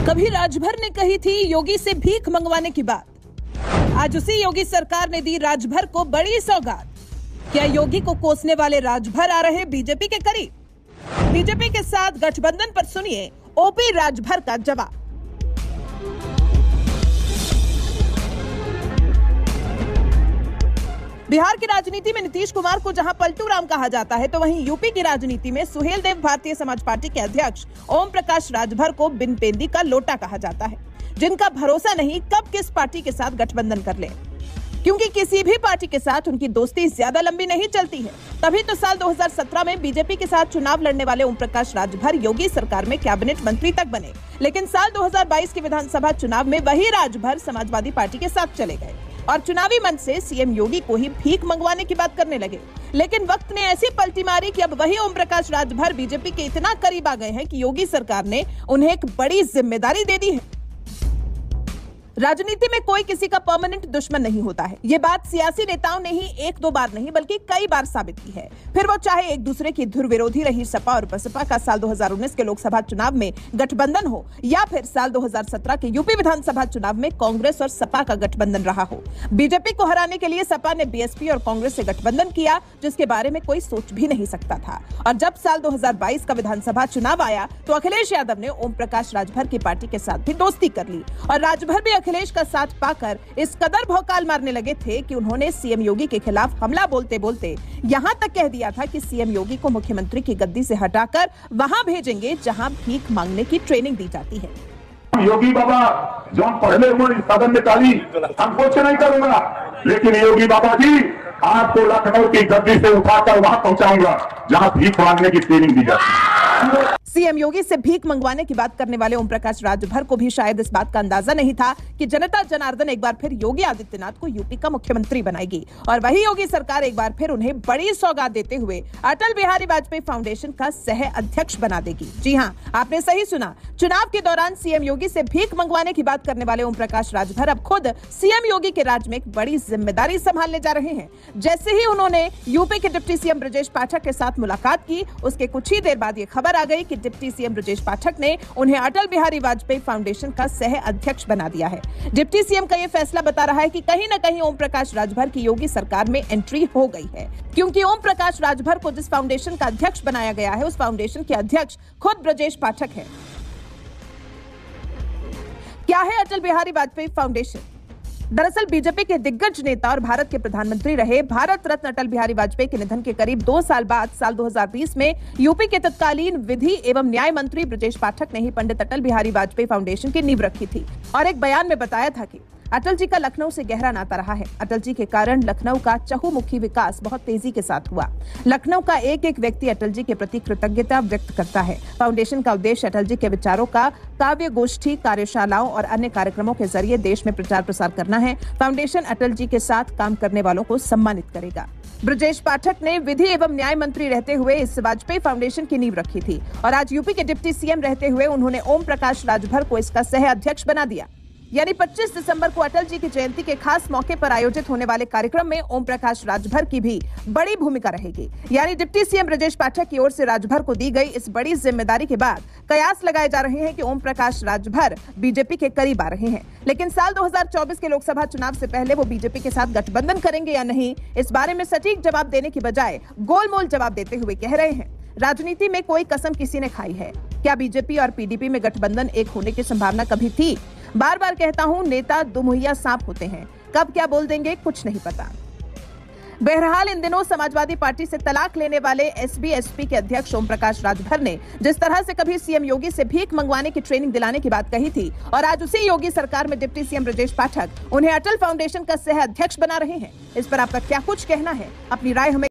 कभी राजभर ने कही थी योगी से भीख मंगवाने की बात। आज उसी योगी सरकार ने दी राजभर को बड़ी सौगात। क्या योगी को कोसने वाले राजभर आ रहे बीजेपी के करीब? बीजेपी के साथ गठबंधन पर सुनिए ओपी राजभर का जवाब। बिहार की राजनीति में नीतीश कुमार को जहां पलटू राम कहा जाता है, तो वहीं यूपी की राजनीति में सुहेल देव भारतीय समाज पार्टी के अध्यक्ष ओम प्रकाश राजभर को बिन पेंदी का लोटा कहा जाता है, जिनका भरोसा नहीं कब किस पार्टी के साथ गठबंधन कर ले, क्योंकि किसी भी पार्टी के साथ उनकी दोस्ती ज्यादा लंबी नहीं चलती है। तभी तो साल 2017 में बीजेपी के साथ चुनाव लड़ने वाले ओम प्रकाश राजभर योगी सरकार में कैबिनेट मंत्री तक बने, लेकिन साल 2022 के विधानसभा चुनाव में वही राजभर समाजवादी पार्टी के साथ चले गए और चुनावी मंच से सीएम योगी को ही भीख मंगवाने की बात करने लगे। लेकिन वक्त ने ऐसी पलटी मारी कि अब वही ओम प्रकाश राजभर बीजेपी के इतना करीब आ गए हैं कि योगी सरकार ने उन्हें एक बड़ी जिम्मेदारी दे दी है। राजनीति में कोई किसी का परमानेंट दुश्मन नहीं होता है। ये बात सियासी नेताओं ने ही एक दो बार नहीं बल्कि कई बार साबित की है। फिर वो चाहे एक दूसरे की धुर विरोधी रही सपा और बसपा का साल 2019 के लोकसभा चुनाव में गठबंधन हो, या फिर साल 2017 के यूपी विधानसभा चुनाव में कांग्रेस और सपा का गठबंधन रहा हो। बीजेपी को हराने के लिए सपा ने बीएसपी और कांग्रेस से गठबंधन किया, जिसके बारे में कोई सोच भी नहीं सकता था। और जब साल 2022 का विधानसभा चुनाव आया तो अखिलेश यादव ने ओम प्रकाश राजभर की पार्टी के साथ भी दोस्ती कर ली और राजभर भी अखिलेश का साथ पाकर इस कदर भौकाल मारने लगे थे कि उन्होंने सीएम योगी के खिलाफ हमला बोलते बोलते यहां तक कह दिया था कि सीएम योगी को मुख्यमंत्री की गद्दी से हटाकर वहां भेजेंगे जहां भीख मांगने की ट्रेनिंग दी जाती है। योगी बाबा जो पहले हुए सदन में ताली हम कुछ नहीं करूंगा, लेकिन योगी बाबा जी आपको लखनऊ की गद्दी से उठाकर वहां पहुंचाऊंगा जहां भीख मांगने की ट्रेनिंग दी जाती है। सीएम योगी से भीख मंगवाने की बात करने वाले ओम प्रकाश राजभर को भी शायद इस बात का अंदाजा नहीं था कि जनता जनार्दन एक बार फिर योगी आदित्यनाथ को यूपी का मुख्यमंत्री बनाएगी और वही योगी सरकार एक बार फिर उन्हें बड़ी सौगात देते हुए अटल बिहारी वाजपेयी फाउंडेशन का सह अध्यक्ष बना देगी। जी हां, आपने सही सुना। चुनाव के दौरान सीएम योगी से भीख मंगवाने की बात करने वाले ओम प्रकाश राजभर अब खुद सीएम योगी के राज में एक बड़ी जिम्मेदारी संभालने जा रहे हैं। जैसे ही उन्होंने यूपी के डिप्टी सीएम ब्रजेश पाठक के साथ मुलाकात की, उसके कुछ ही देर बाद ये खबर आ गई कि डिप्टी सीएम ब्रजेश पाठक ने उन्हें अटल बिहारी वाजपेयी फाउंडेशन का सह अध्यक्ष बना दिया है। डिप्टी सीएम का यह फैसला बता रहा है कि कहीं न कहीं ओम प्रकाश राजभर की योगी सरकार में एंट्री हो गई है, क्योंकि ओम प्रकाश राजभर को जिस फाउंडेशन का अध्यक्ष बनाया गया है उस फाउंडेशन के अध्यक्ष खुद ब्रजेश पाठक है। क्या है अटल बिहारी वाजपेयी फाउंडेशन? दरअसल बीजेपी के दिग्गज नेता और भारत के प्रधानमंत्री रहे भारत रत्न अटल बिहारी वाजपेयी के निधन के करीब 2 साल बाद साल 2020 में यूपी के तत्कालीन विधि एवं न्याय मंत्री ब्रजेश पाठक ने ही पंडित अटल बिहारी वाजपेयी फाउंडेशन की नींव रखी थी और एक बयान में बताया था कि अटल जी का लखनऊ से गहरा नाता रहा है। अटल जी के कारण लखनऊ का चहुमुखी विकास बहुत तेजी के साथ हुआ। लखनऊ का एक एक व्यक्ति अटल जी के प्रति कृतज्ञता व्यक्त करता है। फाउंडेशन का उद्देश्य अटल जी के विचारों का काव्य गोष्ठी, कार्यशालाओं और अन्य कार्यक्रमों के जरिए देश में प्रचार प्रसार करना है। फाउंडेशन अटल जी के साथ काम करने वालों को सम्मानित करेगा। ब्रजेश पाठक ने विधि एवं न्याय मंत्री रहते हुए इस वाजपेयी फाउंडेशन की नींव रखी थी और आज यूपी के डिप्टी सीएम रहते हुए उन्होंने ओम प्रकाश राजभर को इसका सह अध्यक्ष बना दिया। यानी 25 दिसंबर को अटल जी की जयंती के खास मौके पर आयोजित होने वाले कार्यक्रम में ओम प्रकाश राजभर की भी बड़ी भूमिका रहेगी। यानी डिप्टी सीएम ब्रजेश पाठक की ओर से राजभर को दी गई इस बड़ी जिम्मेदारी के बाद कयास लगाए जा रहे हैं कि ओम प्रकाश राजभर बीजेपी के करीब आ रहे हैं। लेकिन साल 2024 के लोकसभा चुनाव से पहले वो बीजेपी के साथ गठबंधन करेंगे या नहीं, इस बारे में सटीक जवाब देने की बजाय गोलमोल जवाब देते हुए कह रहे हैं, राजनीति में कोई कसम किसी ने खाई है। क्या बीजेपी और पीडीपी में गठबंधन एक होने की संभावना कभी थी? बार बार कहता हूं, नेता दुमुहिया सांप होते हैं, कब क्या बोल देंगे कुछ नहीं पता। बहरहाल इन दिनों समाजवादी पार्टी से तलाक लेने वाले एसबी-एसपी के अध्यक्ष ओम प्रकाश राजभर ने जिस तरह से कभी सीएम योगी से भीख मंगवाने की ट्रेनिंग दिलाने की बात कही थी और आज उसी योगी सरकार में डिप्टी सीएम ब्रजेश पाठक उन्हें अटल फाउंडेशन का सह अध्यक्ष बना रहे हैं, इस पर आपका क्या कुछ कहना है? अपनी राय हमें